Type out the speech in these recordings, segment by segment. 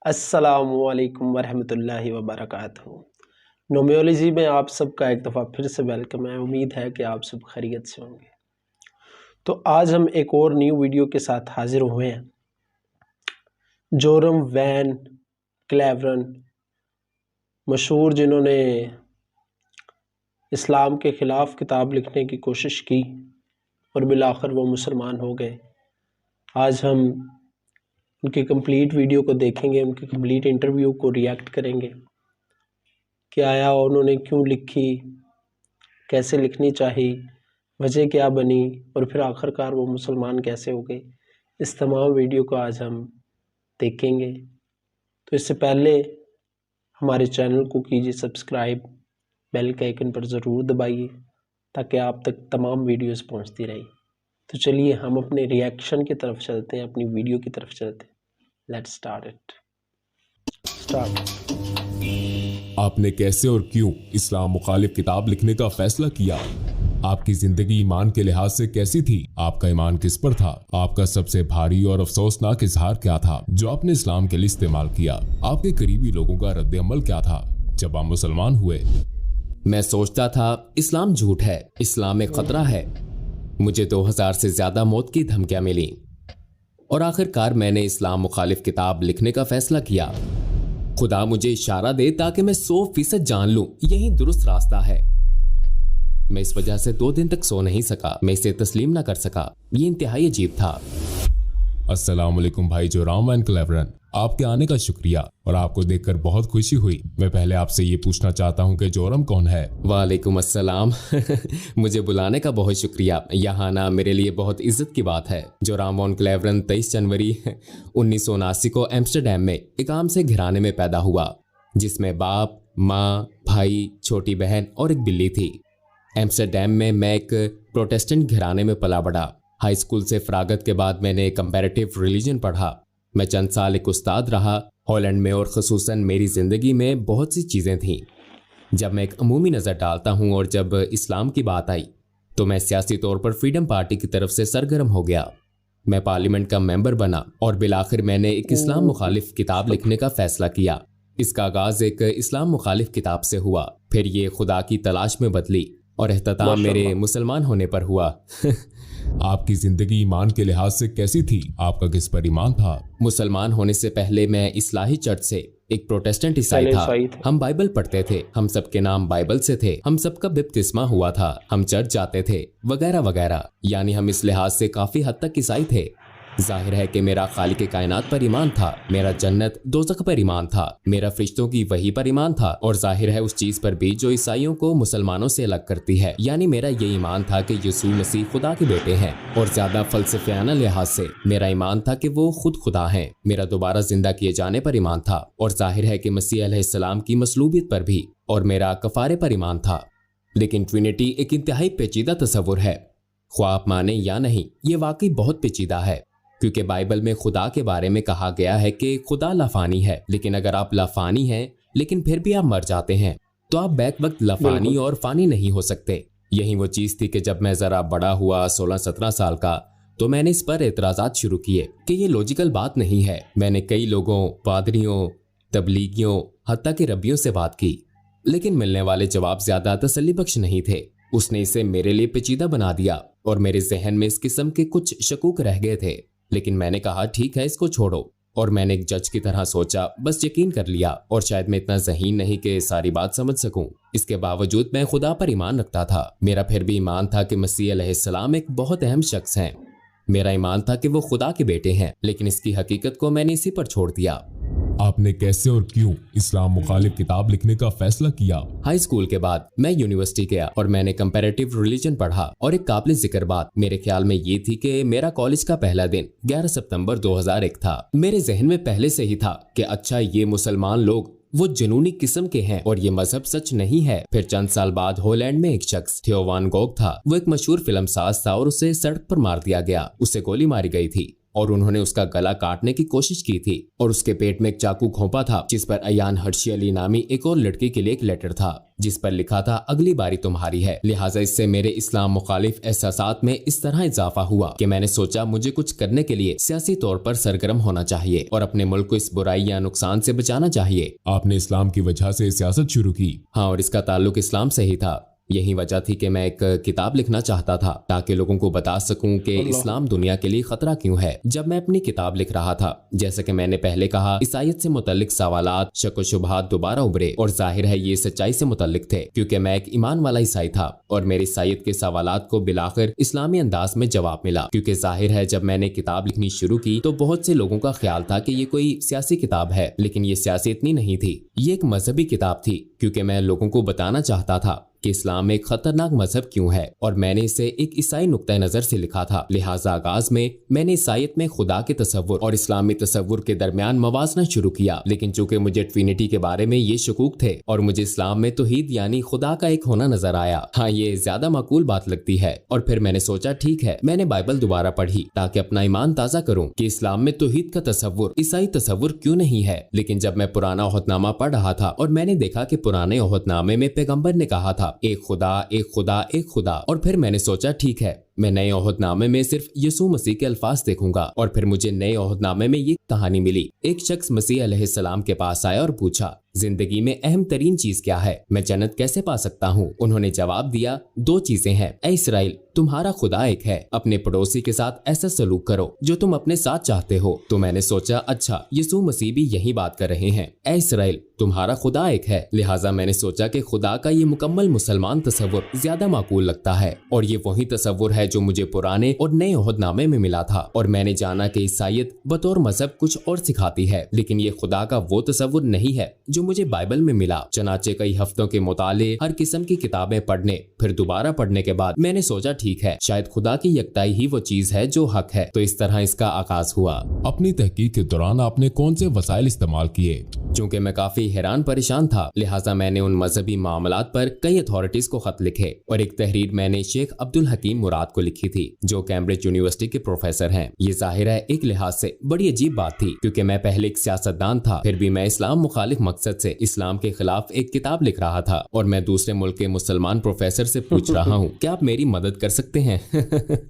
السلام علیکم ورحمۃ اللہ وبرکاتہ۔ نومیولوجی میں آپ سب کا ایک دفعہ پھر سے ویلکم ہے۔ امید ہے کہ آپ سب خیریت سے ہوں گے۔ تو آج ہم ایک اور نیو ویڈیو کے ساتھ حاضر ہوئے ہیں۔ جورم وین کلیورن، مشہور جنہوں نے اسلام کے خلاف کتاب لکھنے کی کوشش کی اور بالآخر وہ مسلمان ہو گئے۔ آج ہم ان کی کمپلیٹ ویڈیو کو دیکھیں گے، ان کی کمپلیٹ انٹرویو کو ریئیکٹ کریں گے کہ آیا انہوں نے کیوں لکھی، کیسے لکھنی چاہی، وجہ کیا بنی، اور پھر آخر کار وہ مسلمان کیسے ہو گئے۔ اس تمام ویڈیو کو آج ہم دیکھیں گے۔ تو اس سے پہلے ہمارے چینل کو کیجیے سبسکرائب، بیل کے آئیکن پر ضرور دبائیے تاکہ آپ تک تمام ویڈیوز پہنچتی رہی۔ تو چلیے ہم اپنے ریئیکشن کی طرف چلتے ہیں، اپنی ویڈیو کی طرف چلتے ہیں۔ Let's start it. آپ نے کیسے اور کیوں اسلام مخالف کتاب لکھنے کا فیصلہ کیا؟ آپ کی زندگی ایمان کے لحاظ سے کیسی تھی؟ آپ کا ایمان کس پر تھا؟ آپ کا سب سے بھاری اور افسوسناک اظہار کیا تھا جو آپ نے اسلام کے لیے استعمال کیا؟ آپ کے قریبی لوگوں کا رد عمل کیا تھا جب آپ مسلمان ہوئے؟ میں سوچتا تھا اسلام جھوٹ ہے، اسلام ایک خطرہ ہے۔ مجھے 2000 سے زیادہ موت کی دھمکیاں ملی اور آخر کار میں نے اسلام مخالف کتاب لکھنے کا فیصلہ کیا۔ خدا مجھے اشارہ دے تاکہ میں 100% جان لوں یہی درست راستہ ہے۔ میں اس وجہ سے 2 دن تک سو نہیں سکا، میں اسے تسلیم نہ کر سکا۔ یہ انتہائی عجیب تھا۔ السلام علیکم بھائی جورم وین کلیورن، آپ کے آنے کا شکریہ اور آپ کو دیکھ کر بہت خوشی ہوئی۔ میں پہلے آپ سے یہ پوچھنا چاہتا ہوں کہ جورم کون ہے؟ وعلیکم السلام۔ مجھے بلانے کا بہت شکریہ، یہاں آنا میرے لیے بہت عزت کی بات ہے۔ جورم وین کلیورن 23 جنوری 1979 کو ایمسٹرڈیم میں ایک عام سے گھرانے میں پیدا ہوا جس میں باپ، ماں، بھائی، چھوٹی بہن اور ایک بلی تھی۔ ایمسٹرڈیم میں ایک پروٹسٹنٹ گھرانے میں پلا بڑھا۔ ہائی اسکول سے فراغت کے بعد میں نے کمپیریٹیو ریلیجن پڑھا۔ میں چند سال ایک استاد رہا ہالینڈ میں، اور خصوصاً میری زندگی میں بہت سی چیزیں تھیں۔ جب میں ایک عمومی نظر ڈالتا ہوں اور جب اسلام کی بات آئی تو میں سیاسی طور پر فریڈم پارٹی کی طرف سے سرگرم ہو گیا۔ میں پارلیمنٹ کا ممبر بنا اور بالآخر میں نے ایک اسلام مخالف کتاب لکھنے کا فیصلہ کیا۔ اس کا آغاز ایک اسلام مخالف کتاب سے ہوا، پھر یہ خدا کی تلاش میں بدلی اور اختتام میرے مسلمان ہونے پر ہوا۔ آپ کی زندگی ایمان کے لحاظ سے کیسی تھی؟ آپ کا کس پر ایمان تھا؟ مسلمان ہونے سے پہلے میں اصلاحی چرچ سے ایک پروٹسٹنٹ عیسائی تھا۔ ہم بائبل پڑھتے تھے، ہم سب کے نام بائبل سے تھے، ہم سب کا بپتسمہ ہوا تھا، ہم چرچ جاتے تھے وغیرہ وغیرہ، یعنی ہم اس لحاظ سے کافی حد تک عیسائی تھے۔ ظاہر ہے کہ میرا خالق کائنات پر ایمان تھا، میرا جنت دوزخ پر ایمان تھا، میرا فرشتوں کی وحی پر ایمان تھا، اور ظاہر ہے اس چیز پر بھی جو عیسائیوں کو مسلمانوں سے الگ کرتی ہے، یعنی میرا یہ ایمان تھا کہ یسوع مسیح خدا کے بیٹے ہیں، اور زیادہ فلسفیانہ لحاظ سے میرا ایمان تھا کہ وہ خود خدا ہیں۔ میرا دوبارہ زندہ کیے جانے پر ایمان تھا، اور ظاہر ہے کہ مسیح علیہ السلام کی مصلوبیت پر بھی، اور میرا کفارے پر ایمان تھا۔ لیکن ٹرینٹی ایک انتہائی پیچیدہ تصور ہے، خواہ آپ مانیں یا نہیں، یہ واقعی بہت پیچیدہ ہے، کیونکہ بائبل میں خدا کے بارے میں کہا گیا ہے کہ خدا لافانی ہے، لیکن اگر آپ لافانی ہیں لیکن پھر بھی آپ مر جاتے ہیں تو آپ بیک وقت لافانی اور فانی نہیں ہو سکتے۔ یہی وہ چیز تھی کہ جب میں ذرا بڑا ہوا، 16-17 سال کا، تو میں نے اس پر اعتراضات شروع کیے کہ یہ لوجیکل بات نہیں ہے۔ میں نے کئی لوگوں، پادریوں، تبلیغیوں، حتیٰ کہ ربیوں سے بات کی، لیکن ملنے والے جواب زیادہ تسلی بخش نہیں تھے۔ اس نے اسے میرے لیے پیچیدہ بنا دیا اور میرے ذہن میں اس قسم کے کچھ شکوک رہ گئے تھے، لیکن میں نے کہا ٹھیک ہے، اس کو چھوڑو، اور میں نے ایک جج کی طرح سوچا، بس یقین کر لیا، اور شاید میں اتنا ذہین نہیں کہ ساری بات سمجھ سکوں۔ اس کے باوجود میں خدا پر ایمان رکھتا تھا۔ میرا پھر بھی ایمان تھا کہ مسیح علیہ السلام ایک بہت اہم شخص ہیں۔ میرا ایمان تھا کہ وہ خدا کے بیٹے ہیں، لیکن اس کی حقیقت کو میں نے اسی پر چھوڑ دیا۔ آپ نے کیسے اور کیوں اسلام مخالف کتاب لکھنے کا فیصلہ کیا؟ ہائی اسکول کے بعد میں یونیورسٹی گیا اور میں نے کمپیریٹیو ریلیجن پڑھا، اور ایک قابل ذکر بات میرے خیال میں یہ تھی کہ میرا کالج کا پہلا دن 11 ستمبر 2001 تھا۔ میرے ذہن میں پہلے سے ہی تھا کہ اچھا، یہ مسلمان لوگ وہ جنونی قسم کے ہیں اور یہ مذہب سچ نہیں ہے۔ پھر چند سال بعد ہالینڈ میں ایک شخص تھیو وان گوگ تھا، وہ ایک مشہور فلم ساز تھا اور اسے سڑک پر مار دیا گیا، اسے گولی ماری گئی تھی۔ اور انہوں نے اس کا گلا کاٹنے کی کوشش کی تھی اور اس کے پیٹ میں ایک چاقو گھونپا تھا جس پر ایان ہرشی علی نامی ایک اور لڑکی کے لیے ایک لیٹر تھا جس پر لکھا تھا اگلی باری تمہاری ہے۔ لہٰذا اس سے میرے اسلام مخالف احساسات میں اس طرح اضافہ ہوا کہ میں نے سوچا مجھے کچھ کرنے کے لیے سیاسی طور پر سرگرم ہونا چاہیے اور اپنے ملک کو اس برائی یا نقصان سے بچانا چاہیے۔ آپ نے اسلام کی وجہ سے سیاست شروع کی؟ ہاں، اور اس کا تعلق اسلام سے ہی تھا۔ یہی وجہ تھی کہ میں ایک کتاب لکھنا چاہتا تھا تاکہ لوگوں کو بتا سکوں کہ اسلام دنیا کے لیے خطرہ کیوں ہے۔ جب میں اپنی کتاب لکھ رہا تھا، جیسا کہ میں نے پہلے کہا، عیسائیت سے متعلق سوالات، شک و شبہات دوبارہ ابھرے اور ظاہر ہے یہ سچائی سے متعلق تھے کیونکہ میں ایک ایمان والا عیسائی تھا اور میری عیسائیت کے سوالات کو بالآخر اسلامی انداز میں جواب ملا۔ کیونکہ ظاہر ہے جب میں نے کتاب لکھنی شروع کی تو بہت سے لوگوں کا خیال تھا کہ یہ کوئی سیاسی کتاب ہے، لیکن یہ سیاسی اتنی نہیں تھی، یہ ایک مذہبی کتاب تھی کیونکہ میں لوگوں کو بتانا چاہتا تھا کہ اسلام ایک خطرناک مذہب کیوں ہے اور میں نے اسے ایک عیسائی نقطہ نظر سے لکھا تھا۔ لہٰذا آغاز میں نے عیسائیت میں خدا کے تصور اور اسلامی تصور کے درمیان موازنہ شروع کیا، لیکن چونکہ مجھے ٹرینٹی کے بارے میں یہ شکوک تھے اور مجھے اسلام میں توحید یعنی خدا کا ایک ہونا نظر آیا، ہاں یہ زیادہ معقول بات لگتی ہے، اور پھر میں نے سوچا ٹھیک ہے، میں نے بائبل دوبارہ پڑھی تاکہ اپنا ایمان تازہ کروں کہ اسلام میں توحید کا تصور عیسائی تصور کیوں نہیں ہے۔ لیکن جب میں پرانا عہد نامہ پڑھ رہا تھا اور میں نے دیکھا کہ پرانے عہد نامے میں پیغمبر نے کہا تھا ایک خدا ایک خدا ایک خدا، اور پھر میں نے سوچا ٹھیک ہے، میں نئے عہد نامے میں صرف یسوع مسیح کے الفاظ دیکھوں گا، اور پھر مجھے نئے عہد نامے میں یہ کہانی ملی۔ ایک شخص مسیح علیہ السلام کے پاس آیا اور پوچھا زندگی میں اہم ترین چیز کیا ہے، میں جنت کیسے پا سکتا ہوں؟ انہوں نے جواب دیا 2 چیزیں ہیں، اے اسرائیل تمہارا خدا ایک ہے، اپنے پڑوسی کے ساتھ ایسا سلوک کرو جو تم اپنے ساتھ چاہتے ہو۔ تو میں نے سوچا اچھا یسوع مسیح بھی یہی بات کر رہے ہیں، اے اسرائیل تمہارا خدا ایک ہے۔ لہٰذا میں نے سوچا کہ خدا کا یہ مکمل مسلمان تصور زیادہ معقول لگتا ہے، اور یہ وہی تصور ہے جو مجھے پرانے اور نئے عہد نامے میں ملا تھا، اور میں نے جانا کہ عیسائیت بطور مذہب کچھ اور سکھاتی ہے، لیکن یہ خدا کا وہ تصور نہیں ہے جو مجھے بائبل میں ملا۔ چنانچہ کئی ہفتوں کے مطالعے، ہر قسم کی کتابیں پڑھنے، پھر دوبارہ پڑھنے کے بعد میں نے سوچا ٹھیک ہے، شاید خدا کی یکتائی ہی وہ چیز ہے جو حق ہے، تو اس طرح اس کا آغاز ہوا۔ اپنی تحقیق کے دوران آپ نے کون سے وسائل استعمال کیے؟ چونکہ میں کافی حیران پریشان تھا، لہٰذا میں نے ان مذہبی معاملات پر کئی اتھارٹیز کو خط لکھے، اور ایک تحریر میں نے شیخ عبدالحکیم مراد کو لکھی تھی جو کیمبرج یونیورسٹی کے پروفیسر ہیں۔ یہ ظاہر ہے ایک لحاظ سے بڑی عجیب بات تھی کیونکہ میں پہلے ایک سیاستدان تھا، پھر بھی میں اسلام مخالف مقصد سے اسلام کے خلاف ایک کتاب لکھ رہا تھا، اور میں دوسرے ملک کے مسلمان پروفیسر سے پوچھ رہا ہوں کیا آپ میری مدد کر سکتے ہیں؟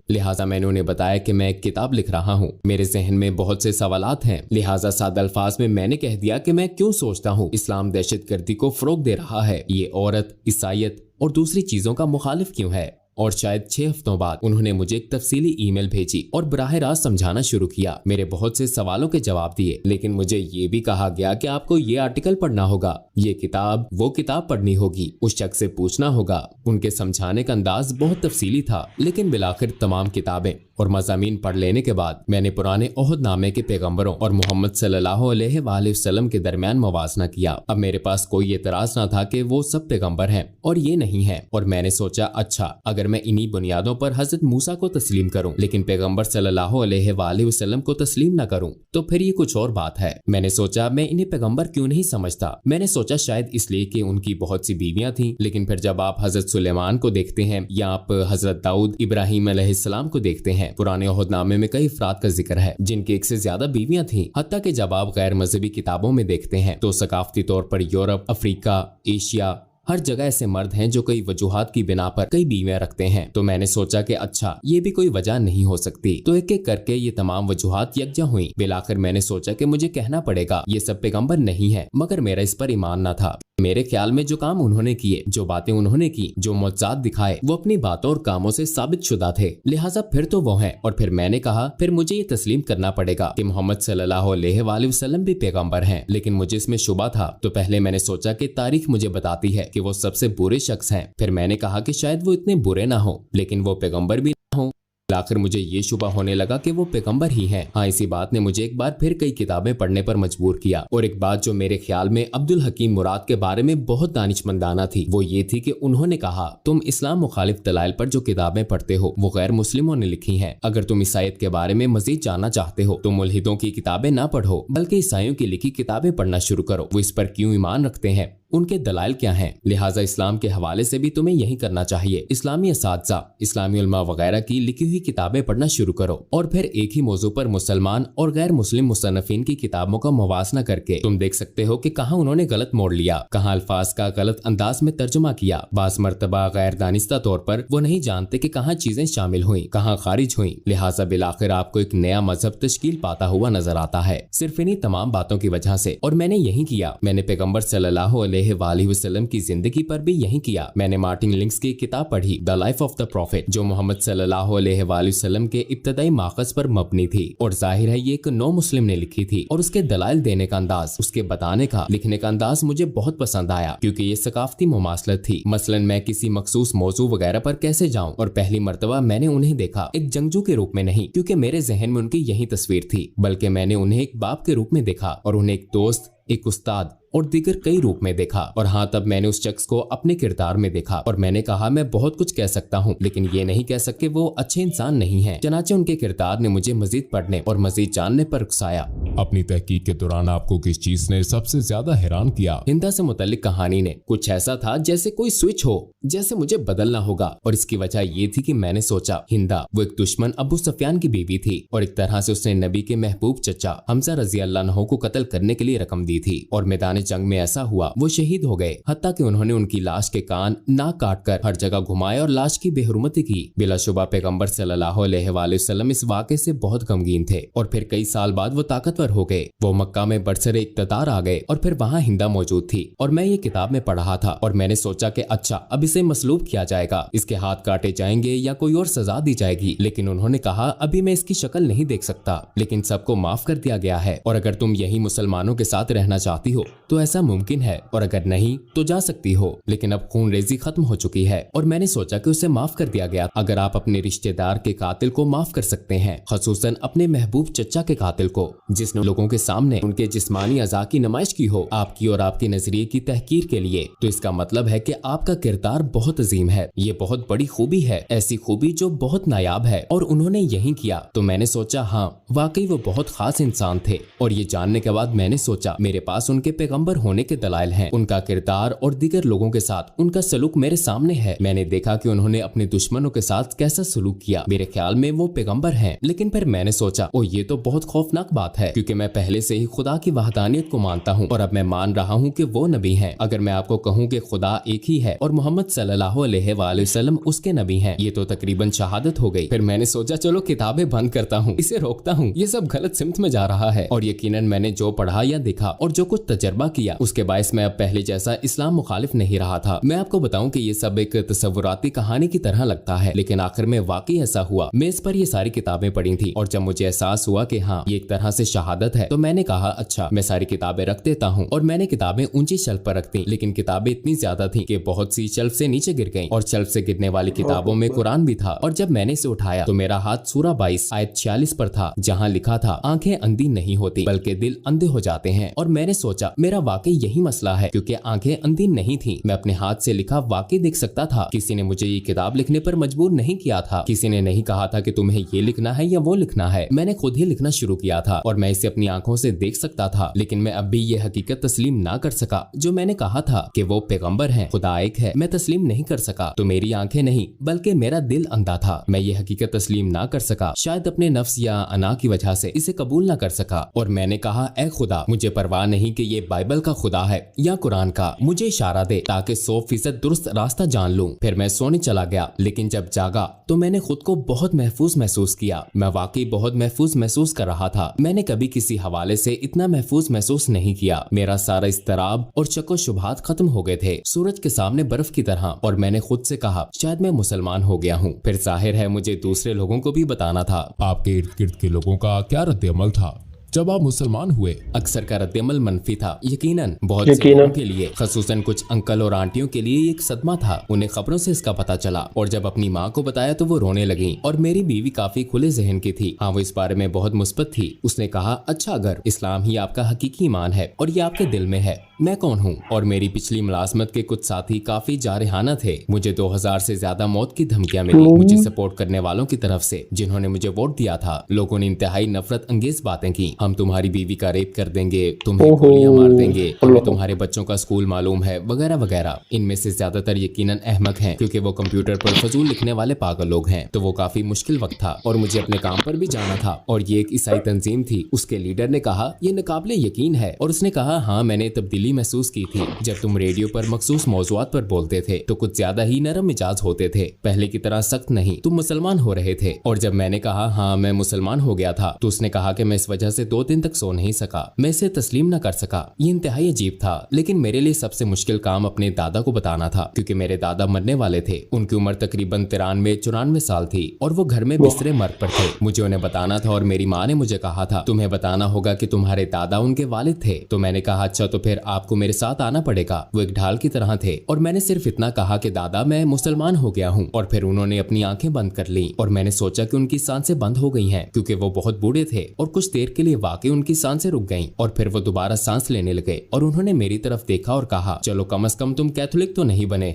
لہٰذا میں نے انہیں بتایا کہ میں ایک کتاب لکھ رہا ہوں، میرے ذہن میں بہت سے سوالات ہیں، لہٰذا سادہ الفاظ میں نے کہہ دیا کہ میں کیوں سوچتا ہوں اسلام دہشت گردی کو فروغ دے رہا ہے، یہ عورت، عیسائیت اور دوسری چیزوں کا مخالف کیوں ہے؟ اور شاید 6 ہفتوں بعد انہوں نے مجھے ایک تفصیلی ای میل بھیجی اور براہ راست سمجھانا شروع کیا، میرے بہت سے سوالوں کے جواب دیے، لیکن مجھے یہ بھی کہا گیا کہ آپ کو یہ آرٹیکل پڑھنا ہوگا، یہ کتاب، وہ کتاب پڑھنی ہوگی، اس شخص سے پوچھنا ہوگا۔ ان کے سمجھانے کا انداز بہت تفصیلی تھا، لیکن بالآخر تمام کتابیں اور مضامین پڑھ لینے کے بعد میں نے پرانے عہد نامے کے پیغمبروں اور محمد صلی اللہ علیہ وآلہ وسلم کے درمیان موازنہ کیا۔ اب میرے پاس کوئی اعتراض نہ تھا کہ وہ سب پیغمبر ہیں اور یہ نہیں ہے، اور میں نے سوچا اچھا اگر میں انہی بنیادوں پر حضرت موسیٰ کو تسلیم کروں لیکن پیغمبر صلی اللہ علیہ وآلہ وسلم کو تسلیم نہ کروں تو پھر یہ کچھ اور بات ہے۔ میں نے سوچا میں انہیں پیغمبر کیوں نہیں سمجھتا؟ میں نے سوچا شاید اس لیے کہ ان کی بہت سی بیویاں تھیں، لیکن پھر جب آپ حضرت سلیمان کو دیکھتے ہیں یا آپ حضرت داؤد، ابراہیم علیہ السلام کو دیکھتے ہیں، پرانے عہد نامے میں کئی افراد کا ذکر ہے جن کی 1 سے زیادہ بیویاں تھیں، حتیٰ کہ جب آپ غیر مذہبی کتابوں میں دیکھتے ہیں تو ثقافتی طور پر یورپ، افریقہ، ایشیا، ہر جگہ ایسے مرد ہیں جو کئی وجوہات کی بنا پر کئی بیویاں رکھتے ہیں۔ تو میں نے سوچا کہ اچھا یہ بھی کوئی وجہ نہیں ہو سکتی، تو ایک ایک کر کے یہ تمام وجوہات یکجا ہوئیں۔ بالآخر میں نے سوچا کہ مجھے کہنا پڑے گا یہ سب پیغمبر نہیں ہے، مگر میرا اس پر ایمان نہ تھا۔ میرے خیال میں جو کام انہوں نے کیے، جو باتیں انہوں نے کی، جو معجزات دکھائے، وہ اپنی باتوں اور کاموں سے ثابت شدہ تھے، لہٰذا پھر تو وہ ہیں۔ اور پھر میں نے کہا پھر مجھے یہ تسلیم کرنا پڑے گا کہ محمد صلی اللہ علیہ وآلہ وسلم بھی پیغمبر ہیں، لیکن مجھے اس میں شبہ تھا۔ تو پہلے میں نے سوچا کہ تاریخ مجھے بتاتی ہے کہ وہ سب سے برے شخص ہیں، پھر میں نے کہا کہ شاید وہ اتنے برے نہ ہوں لیکن وہ پیغمبر بھی نہ ہوں۔ آخر مجھے یہ شبہ ہونے لگا کہ وہ پیغمبر ہی ہیں۔ ہاں اسی بات نے مجھے ایک بار پھر کئی کتابیں پڑھنے پر مجبور کیا، اور ایک بات جو میرے خیال میں عبدالحکیم مراد کے بارے میں بہت دانشمندانہ تھی وہ یہ تھی کہ انہوں نے کہا تم اسلام مخالف دلائل پر جو کتابیں پڑھتے ہو وہ غیر مسلموں نے لکھی ہیں، اگر تم عیسائیت کے بارے میں مزید جاننا چاہتے ہو تو ملحدوں کی کتابیں نہ پڑھو بلکہ عیسائیوں کی لکھی کتابیں پڑھنا شروع کرو، وہ اس پر کیوں ایمان رکھتے ہیں उनके दलाइल क्या हैं। लिहाजा इस्लाम के हवाले से भी तुम्हें यही करना चाहिए। इस्लामी असातिज़ा, इस्लामी उलमा वगैरह की लिखी हुई किताबें पढ़ना शुरू करो और फिर एक ही मौजू पर मुसलमान और गैर मुस्लिम मुसन्निफीन की किताबों का मुवाजना करके तुम देख सकते हो कि कहाँ उन्होंने गलत मोड़ लिया, कहाँ अल्फाज का गलत अंदाज में तर्जुमा किया। बास मर्तबा गैर दानिस्ता तौर पर वो नहीं जानते कि कहाँ चीजें शामिल हुई, कहाँ खारिज हुई। लिहाजा बिलाखिर आपको एक नया मजहब तश्कील पाता हुआ नजर आता है सिर्फ इन्हीं तमाम बातों की वजह से। और मैंने यही किया। मैंने पैगंबर सल्लल्लाहु अलैहि वसल्लम की जिंदगी पर भी यही किया। मैंने मार्टिन लिंक्स की किताब पढ़ी, the life of the profit, जो मोहम्मद सल्लल्लाहु अलैहि वसल्लम के इब्तदाई माखज़ पर मबनी थी। और जाहिर है ये एक नो मुस्लिम ने लिखी थी। और उसके दलाइल देने का अंदाज, उसके बताने का, लिखने का अंदाज मुझे बहुत पसंद आया, क्योंकि ये सकाफती मुमासलत थी। मसलन मैं किसी मखसूस मौजू वगैरह पर कैसे जाऊं, और पहली मर्तबा मैंने उन्हें देखा एक जंगजू के रूप में नहीं, क्योंकि मेरे जहन में उनकी यही तस्वीर थी, बल्कि मैंने उन्हें एक बाप के रूप में देखा और उन्हें एक दोस्त, एक उस्ताद और दीगर कई रूप में देखा। और हाँ, तब मैंने उस शख्स को अपने किरदार में देखा और मैंने कहा मैं बहुत कुछ कह सकता हूँ, लेकिन ये नहीं कह सकते वो अच्छे इंसान नहीं है। चनाचे उनके किरदार ने मुझे मजीद पढ़ने और मजीद जानने पर उकसाया। अपनी तहकीक के दौरान आपको किस चीज ने सबसे ज्यादा हैरान किया? हिंदा से मुतल्लिक कहानी ने कुछ ऐसा था जैसे कोई स्विच हो, जैसे मुझे बदलना होगा। और इसकी वजह ये थी कि मैंने सोचा हिंदा वो एक दुश्मन अबू सुफियान की बीवी थी और एक तरह से उसने नबी के महबूब चचा हमजा रजी अल्लाह अन्हु को कत्ल करने के लिए रकम दी थी। और मैदान जंग में ऐसा हुआ वो शहीद हो गए, हत्ता कि उन्होंने उनकी लाश के कान नाक काटकर हर जगह घुमाए और लाश की बेहुरमती की। बिलाशुबा पैगंबर सल्लल्लाहु अलैहि वसल्लम इस वाक़े से बहुत गमगीन थे और फिर कई साल बाद वो ताकतवर हो गए। वो मक्का में बरसरे इक़्तिदार आ गए और फिर वहाँ हिंदा मौजूद थी और मैं ये किताब में पढ़ रहा था और मैंने सोचा कि अच्छा अब इसे मसलूब किया जाएगा, इसके हाथ काटे जाएंगे या कोई और सजा दी जाएगी। लेकिन उन्होंने कहा अभी मैं इसकी शक्ल नहीं देख सकता, लेकिन सबको माफ कर दिया गया है और अगर तुम यही मुसलमानों के साथ रहना चाहती हो तो ऐसा मुमकिन है और अगर नहीं तो जा सकती हो। लेकिन अब खून रेजी खत्म हो चुकी है और मैंने सोचा कि उसे माफ कर दिया गया। अगर आप अपने रिश्तेदार के कातिल को माफ कर सकते हैं, खसूसन अपने महबूब चचा के कातिल को जिसने लोगों के सामने उनके जिस्मानी अज़ा की नुमाइश की हो आपकी और आपके नजरिए की तहकीर के लिए, तो इसका मतलब है कि आपका किरदार बहुत अजीम है। ये बहुत बड़ी खूबी है, ऐसी खूबी जो बहुत नायाब है और उन्होंने यही किया। तो मैंने सोचा हाँ वाकई वो बहुत खास इंसान थे। और ये जानने के बाद मैंने सोचा मेरे पास उनके पैगंबर होने के दलाइल हैं, उनका किरदार और दीगर लोगों के साथ उनका सलूक मेरे सामने है। मैंने देखा कि उन्होंने अपने दुश्मनों के साथ कैसा सलूक किया। मेरे ख्याल में वो पैगंबर हैं। लेकिन फिर मैंने सोचा ओ ये तो बहुत खौफनाक बात है, क्योंकि मैं पहले से ही खुदा की वहदानियत को मानता हूँ और अब मैं मान रहा हूँ कि वो नबी हैं। अगर मैं आपको कहूँ कि खुदा एक ही है और मोहम्मद सल्लल्लाहु अलैहि वसल्लम उसके नबी हैं, ये तो तकरीबन शहादत हो गई। फिर मैंने सोचा चलो किताबें बंद करता हूँ, इसे रोकता हूँ, ये सब गलत सिमत में जा रहा है। और यकीनन मैंने जो पढ़ा या देखा और जो कुछ तजर्बा किया उसके बायस मैं अब पहले जैसा इस्लाम मुखालिफ नहीं रहा था। मैं आपको बताऊं कि ये सब एक तसव्वुराती कहानी की तरह लगता है, लेकिन आखिर में वाकई ऐसा हुआ। मेज पर ये सारी किताबें पढ़ी थी और जब मुझे एहसास हुआ कि हाँ ये एक तरह से शहादत है, तो मैंने कहा अच्छा मैं सारी किताबें रख देता हूँ। और मैंने किताबें ऊंची शेल्फ पर रख दी, लेकिन किताबें इतनी ज्यादा थी कि बहुत सी शेल्फ से नीचे गिर गईं और शेल्फ से गिरने वाली किताबों में कुरान भी था। और जब मैंने इसे उठाया तो मेरा हाथ सूरा 22 आयत 46 पर था, जहाँ लिखा था आंखें अंधी नहीं होती बल्कि दिल अंधे हो जाते हैं। और मैंने सोचा मेरा वाकई यही मसला है, क्योंकि आंखें अंधी नहीं थी। मैं अपने हाथ से लिखा वाकई देख सकता था। किसी ने मुझे ये किताब लिखने पर मजबूर नहीं किया था, किसी ने नहीं कहा था कि तुम्हें ये लिखना है या वो लिखना है। मैंने खुद ही लिखना शुरू किया था और मैं इसे अपनी आंखों से देख सकता था। लेकिन मैं अब भी ये हकीकत तस्लीम ना कर सका जो मैंने कहा था कि वो पैगंबर हैं, खुदा एक है, मैं तस्लीम नहीं कर सका। तो मेरी आंखें नहीं बल्कि मेरा दिल अंधा था। मैं ये हकीकत तस्लीम ना कर सका, शायद अपने नफ्स या अना की वजह से इसे कबूल ना कर सका। और मैंने कहा ऐ खुदा, मुझे परवाह नहीं कि ये बाइबल का खुदा है या कुरान का, मुझे इशारा दे ताकि 100% दुरुस्त रास्ता जान लूं। फिर मैं सोने चला गया, लेकिन जब जागा तो मैंने खुद को बहुत महफूज महसूस किया। मैं वाकई बहुत महफूज महसूस कर रहा था। मैंने कभी किसी हवाले से इतना महफूज महसूस नहीं किया। मेरा सारा इस्तराब और शको शुबहात खत्म हो गए थे, सूरज के सामने बर्फ की तरह। और मैंने खुद से कहा शायद मैं मुसलमान हो गया हूँ। फिर जाहिर है मुझे दूसरे लोगों को भी बताना था। आपके इर्द गिर्द के लोगों का क्या रद्द-ए-अमल था जब आप मुसलमान हुए? अक्सर का रद्द-ए-अमल मनफी था, यकीनन बहुत से लोगों के लिए, खसूसन कुछ अंकल और आंटियों के लिए एक सदमा था। उन्हें खबरों से इसका पता चला और जब अपनी माँ को बताया तो वो रोने लगी। और मेरी बीवी काफी खुले जहन की थी, हाँ वो इस बारे में बहुत मुस्बत थी। उसने कहा अच्छा अगर इस्लाम ही आपका हकीकी ईमान है और ये आपके दिल में है मैं कौन हूँ और मेरी पिछली मुलाजमत के कुछ साथी काफी जारहाना थे। मुझे 2000 से ज्यादा मौत की धमकियां मिली मुझे सपोर्ट करने वालों की तरफ से जिन्होंने मुझे वोट दिया था। लोगों ने इंतहाई नफरत अंगेज बातें की, हम तुम्हारी बीवी का रेप कर देंगे, तुम्हें गोलियां मार देंगे, हमें तुम्हारे बच्चों का स्कूल मालूम है, वगैरह वगैरह। इनमें से ज्यादातर यकीनन अहमक हैं क्योंकि वो कंप्यूटर पर फजूल लिखने वाले पागल लोग हैं। तो वो काफी मुश्किल वक्त था और मुझे अपने काम पर भी जाना था और ये एक ईसाई तंजीम थी। उसके लीडर ने कहा ये नाकाबिले यकीन है और उसने कहा हाँ मैंने तब्दीली महसूस की थी जब तुम रेडियो पर मखसूस मौज़ूआत पर बोलते थे तो कुछ ज्यादा ही नरम मिजाज होते थे, पहले की तरह सख्त नहीं। तुम मुसलमान हो रहे थे और जब मैंने कहा हाँ मैं मुसलमान हो गया था तो उसने कहा कि मैं इस वजह से 2 दिन तक सो नहीं सका, मैं इसे तस्लीम न कर सका। ये इंतहाई अजीब था लेकिन मेरे लिए सबसे मुश्किल काम अपने दादा को बताना था क्योंकि मेरे दादा मरने वाले थे। उनकी उम्र तकरीबन 93-94 साल थी और वो घर में बिस्तरे मर्द पर थे। मुझे उन्हें बताना था और मेरी माँ ने मुझे कहा था तुम्हें बताना होगा कि तुम्हारे दादा उनके वालिद थे। तो मैंने कहा अच्छा तो फिर आपको मेरे साथ आना पड़ेगा। वो एक ढाल की तरह थे और मैंने सिर्फ इतना कहा कि दादा मैं मुसलमान हो गया हूँ और फिर उन्होंने अपनी आंखें बंद कर ली और मैंने सोचा कि उनकी सांसें बंद हो गई हैं क्योंकि वो बहुत बूढ़े थे और कुछ देर के लिए वाकई उनकी सांसें रुक गईं और फिर वो दोबारा सांस लेने लगे और उन्होंने मेरी तरफ देखा और कहा चलो कम से कम तुम कैथोलिक तो नहीं बने।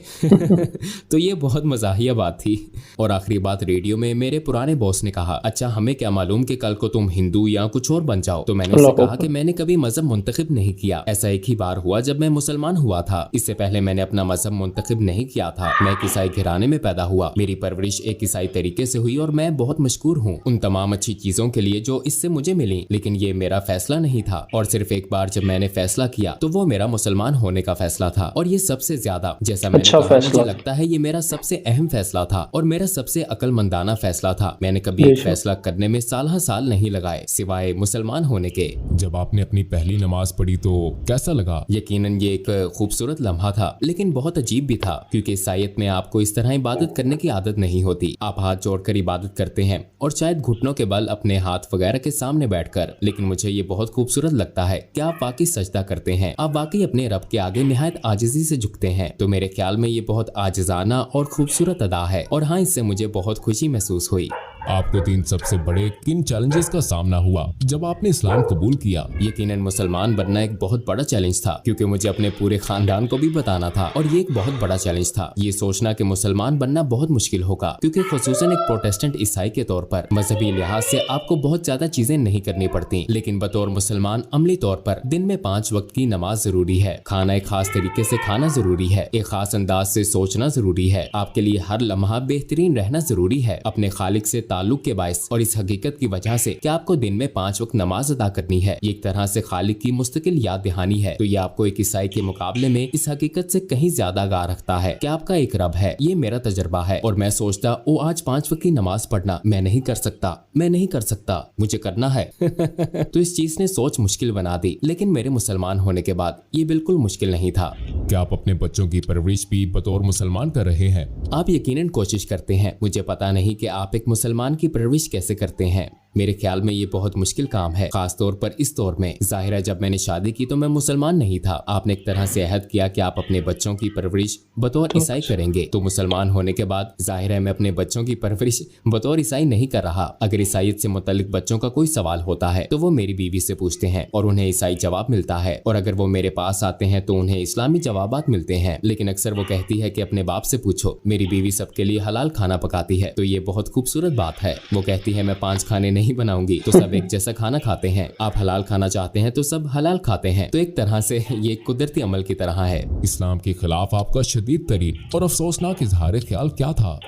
तो ये बहुत मजाहिया बात थी। और आखिरी बात रेडियो में मेरे पुराने बॉस ने कहा अच्छा हमें क्या मालूम कि कल को तुम हिंदू या कुछ और बन जाओ। तो मैंने उससे कहा कि मैंने कभी मजहब मुंतखब नहीं किया, ऐसा एक ही बार हुआ जब मैं मुसलमान हुआ था, इससे पहले मैंने अपना मजहब मुंतखब नहीं किया था। मैं एक ईसाई घराने में पैदा हुआ, मेरी परवरिश एक ईसाई तरीके से हुई और मैं बहुत मशकूर हूँ उन तमाम अच्छी चीजों के लिए जो इससे मुझे मिली। लेकिन ये मेरा फैसला नहीं था और सिर्फ एक बार जब मैंने फैसला किया तो वो मेरा मुसलमान होने का फैसला था और ये सबसे ज्यादा जैसा मैंने कहा मुझे लगता है ये मेरा सबसे अहम फैसला था और मेरा सबसे अक्लमंदाना फैसला था। मैंने कभी एक फैसला करने में साल नहीं लगाए सिवाय मुसलमान होने के। जब आपने अपनी पहली नमाज पढ़ी तो कैसा लगा? यकीनन ये एक खूबसूरत लम्हा था लेकिन बहुत अजीब भी था क्योंकि ईसाईयत में आपको इस तरह इबादत करने की आदत नहीं होती। आप हाथ जोड़कर इबादत करते हैं और शायद घुटनों के बल अपने हाथ वगैरह के सामने बैठकर। लेकिन मुझे ये बहुत खूबसूरत लगता है कि आप वाकई सजदा करते हैं, आप वाकई अपने रब के आगे निहायत आजिज़ी से झुकते हैं। तो मेरे ख्याल में ये बहुत आजिज़ाना और खूबसूरत अदा है और हाँ इससे मुझे बहुत खुशी महसूस हुई। आपको 3 सबसे बड़े किन चैलेंजेस का सामना हुआ जब आपने इस्लाम कबूल किया? यकीनन मुसलमान बनना एक बहुत बड़ा चैलेंज था क्योंकि मुझे अपने पूरे खानदान को भी बताना था और ये एक बहुत बड़ा चैलेंज था ये सोचना कि मुसलमान बनना बहुत मुश्किल होगा क्योंकि खुसूसन एक प्रोटेस्टेंट ईसाई के तौर पर मजहबी लिहाज से आपको बहुत ज्यादा चीजें नहीं करनी पड़ती, लेकिन बतौर मुसलमान अमली तौर पर दिन में 5 वक्त की नमाज जरूरी है, खाना एक खास तरीके से खाना जरूरी है, एक खास अंदाज से सोचना जरूरी है, आपके लिए हर लम्हा बेहतरीन रहना जरूरी है अपने खालिक से ताल्लुक के बायस और इस हकीकत की वजह से कि आपको दिन में 5 वक्त नमाज अदा करनी है। ये एक तरह से खालिक की मुस्तकिल याद दहानी है। तो ये आपको एक ईसाई के मुकाबले में इस हकीकत से कहीं ज्यादा आगाह रखता है कि आपका एक रब है। ये मेरा तजर्बा है और मैं सोचता ओ आज 5 वक्त की नमाज पढ़ना मैं नहीं कर सकता, मैं नहीं कर सकता, मुझे करना है। तो इस चीज ने सोच मुश्किल बना दी, लेकिन मेरे मुसलमान होने के बाद ये बिल्कुल मुश्किल नहीं था। क्या आप अपने बच्चों की परवरिश भी बतौर मुसलमान कर रहे हैं? आप यकीनन कोशिश करते हैं। मुझे पता नहीं कि आप एक मुसलमान की परवरिश कैसे करते हैं। मेरे ख्याल में ये बहुत मुश्किल काम है, खास तौर पर इस दौर में। जाहिर है जब मैंने शादी की तो मैं मुसलमान नहीं था। आपने एक तरह से अहद किया कि आप अपने बच्चों की परवरिश बतौर ईसाई करेंगे, तो मुसलमान होने के बाद जाहिर है मैं अपने बच्चों की परवरिश बतौर ईसाई नहीं कर रहा। अगर ईसाईयत से मुतल्लिक बच्चों का कोई सवाल होता है तो वो मेरी बीवी से पूछते हैं और उन्हें ईसाई जवाब मिलता है, और अगर वो मेरे पास आते हैं तो उन्हें इस्लामी जवाबात मिलते हैं। लेकिन अक्सर वो कहती है कि अपने बाप से पूछो। मेरी बीवी सबके लिए हलाल खाना पकाती है, तो ये बहुत खूबसूरत बात है। वो कहती है मैं 5 खाने नहीं बनाऊंगी तो सब एक जैसा खाना खाते हैं। आप हलाल खाना चाहते हैं तो सब हलाल खाते हैं। तो एक तरह से ये कुदरती अमल की तरह है। इस्लाम के खिलाफ आपका शदीद तरीन और अफसोसनाक इजहार ख्याल क्या था?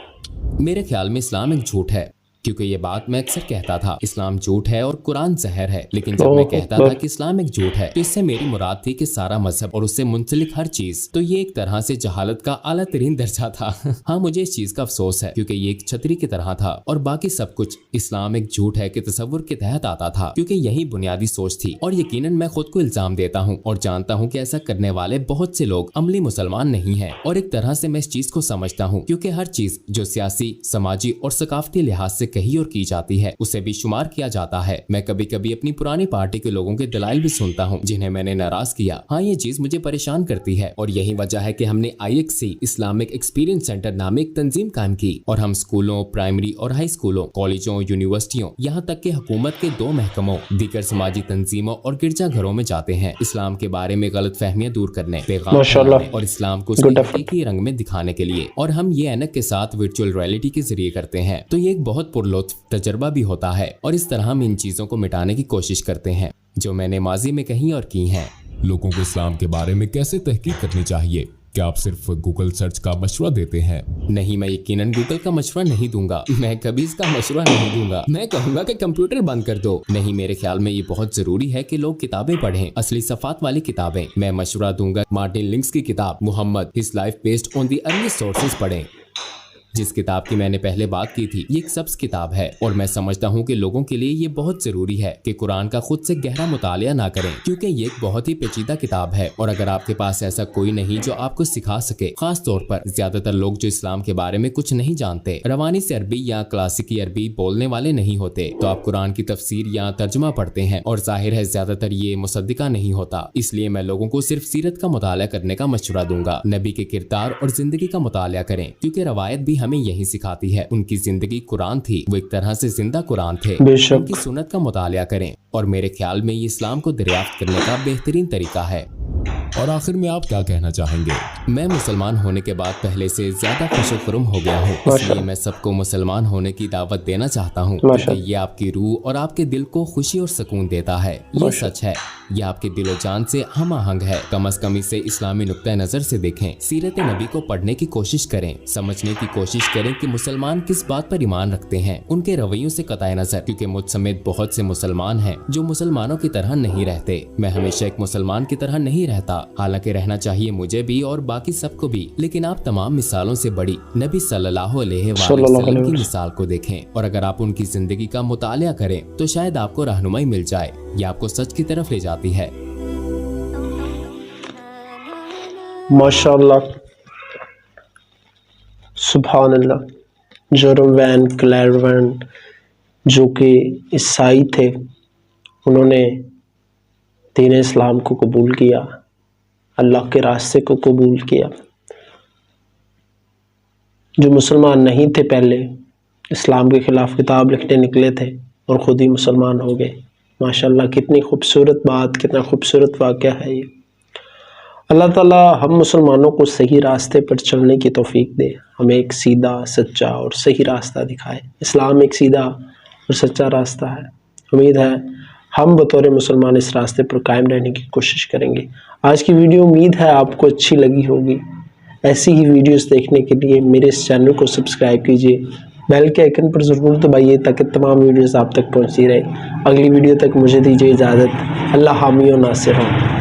मेरे ख्याल में इस्लाम एक झूठ है, क्योंकि ये बात मैं अक्सर कहता था इस्लाम झूठ है और कुरान जहर है। लेकिन जब मैं कहता था कि इस्लाम एक झूठ है तो इससे मेरी मुराद थी कि सारा मजहब और उससे मुंसलिक हर चीज। तो ये एक तरह से जहालत का आला तरीन दर्जा था। हाँ मुझे इस चीज का अफसोस है क्योंकि ये एक छतरी की तरह था और बाकी सब कुछ इस्लाम एक झूठ है कि तसव्वुर के तहत आता था, क्योंकि यही बुनियादी सोच थी। और यकीनन मैं खुद को इल्जाम देता हूँ और जानता हूँ कि ऐसा करने वाले बहुत से लोग अमली मुसलमान नहीं है। और एक तरह से मैं इस चीज को समझता हूँ क्योंकि हर चीज जो सियासी, समाजी और सकाफती लिहाज से कही और की जाती है उसे भी शुमार किया जाता है। मैं कभी कभी अपनी पुरानी पार्टी के लोगों के दलाइल भी सुनता हूँ जिन्हें मैंने नाराज किया। हाँ, ये चीज मुझे परेशान करती है और यही वजह है कि हमने IXC इस्लामिक एक्सपीरियंस सेंटर नामे एक तंजीम कायम की और हम स्कूलों, प्राइमरी और हाई स्कूलों, कॉलेजों, यूनिवर्सिटियों, यहाँ तक कि हुकूमत के 2 महकमों, दीगर समाजी तंजीमों और गिरजा घरों में जाते हैं इस्लाम के बारे में गलत फहमियां दूर करने, पैगाम फैलाने और इस्लाम को उसके हकीकी रंग में दिखाने के लिए। और हम ये ऐनक के साथ वर्चुअल रियलिटी के जरिए करते हैं, तो ये एक बहुत पुरलुत्फ तजर्बा भी होता है और इस तरह हम इन चीजों को मिटाने की कोशिश करते हैं जो मैंने माजी में कही और की हैं। लोगों को इस्लाम के बारे में कैसे तहकीक करनी चाहिए? क्या आप सिर्फ गूगल सर्च का मशवरा देते हैं? नहीं, मैं यकीनन गूगल का मशवरा नहीं दूंगा। मैं कभी इसका मशवरा नहीं दूंगा। मैं कहूंगा कि कंप्यूटर बंद कर दो। नहीं, मेरे ख्याल में ये बहुत जरूरी है कि लोग किताबें पढ़ें, असली सफात वाली किताबें। मैं मशवरा दूंगा मार्टिन लिंक्स की किताब Muhammad his life based on the early sources पढ़ें। जिस किताब की मैंने पहले बात की थी, ये एक सब्ज किताब है और मैं समझता हूँ कि लोगों के लिए ये बहुत जरूरी है कि कुरान का खुद से गहरा मुतालिया ना करें, क्योंकि ये एक बहुत ही पेचीदा किताब है और अगर आपके पास ऐसा कोई नहीं जो आपको सिखा सके, खास तौर पर ज्यादातर लोग जो इस्लाम के बारे में कुछ नहीं जानते, रवानी से अरबी या क्लासिकी अरबी बोलने वाले नहीं होते, तो आप कुरान की तफसीर या तर्जुमा पढ़ते हैं और जाहिर है ज्यादातर ये मुसद्दिका नहीं होता। इसलिए मैं लोगों को सिर्फ सीरत का मुतालिया करने का मशवरा दूंगा। नबी के किरदार और जिंदगी का मुतालिया करें, क्योंकि रवायत भी हमें यही सिखाती है। उनकी जिंदगी कुरान थी, वो एक तरह से जिंदा कुरान थे। उनकी सुन्नत का मुतालिया करें और मेरे ख्याल में ये इस्लाम को दरियाफ्त करने का बेहतरीन तरीका है। और आखिर में आप क्या कहना चाहेंगे? मैं मुसलमान होने के बाद पहले से ज्यादा खुशखुरम हो गया हूँ, इसलिए मैं सबको मुसलमान होने की दावत देना चाहता हूँ, क्योंकि ये आपकी रूह और आपके दिल को खुशी और सुकून देता है। ये सच है, ये आपके दिलो जान से हम आहंग है। कम अज कम इसे इस्लामी नुक्ता नजर से देखें, सीरत नबी को पढ़ने की कोशिश करें, समझने की कोशिश करें कि मुसलमान किस बात पर ईमान रखते हैं, उनके रवैयों से कताए नजर, क्योंकि मुझ समेत बहुत से मुसलमान हैं जो मुसलमानों की तरह नहीं रहते। मैं हमेशा एक मुसलमान की तरह नहीं रहता, हालांकि रहना चाहिए मुझे भी और बाकी सबको भी, लेकिन आप तमाम मिसालों से बड़ी नबी सल्लल्लाहु अलैहि वसल्लम की मिसाल को देखें और अगर आप उनकी जिंदगी का मुतालिया करें तो शायद आपको रहनुमाई मिल जाए, ये आपको सच की तरफ ले जाती है। माशाअल्लाह, सुभान अल्लाह। जेरोम वैन क्लेरवेन जो कि ईसाई थे, उन्होंने दीन इस्लाम को कबूल किया, अल्लाह के रास्ते को कबूल किया। जो मुसलमान नहीं थे पहले, इस्लाम के ख़िलाफ़ किताब लिखने निकले थे और ख़ुद ही मुसलमान हो गए। माशाअल्लाह, कितनी खूबसूरत बात, कितना खूबसूरत वाक़या है ये। अल्लाह ताला हम मुसलमानों को सही रास्ते पर चलने की तौफीक दे, हमें एक सीधा, सच्चा और सही रास्ता दिखाए। इस्लाम एक सीधा और सच्चा रास्ता है। उम्मीद है हम बतौर मुसलमान इस रास्ते पर कायम रहने की कोशिश करेंगे। आज की वीडियो उम्मीद है आपको अच्छी लगी होगी। ऐसी ही वीडियोस देखने के लिए मेरे इस चैनल को सब्सक्राइब कीजिए, बेल के आइकन पर ज़रूर दबाइए ताकि तमाम वीडियोस आप तक पहुंचती रहे। अगली वीडियो तक मुझे दीजिए इजाज़त। अल्लाह हामी और नासिर हो।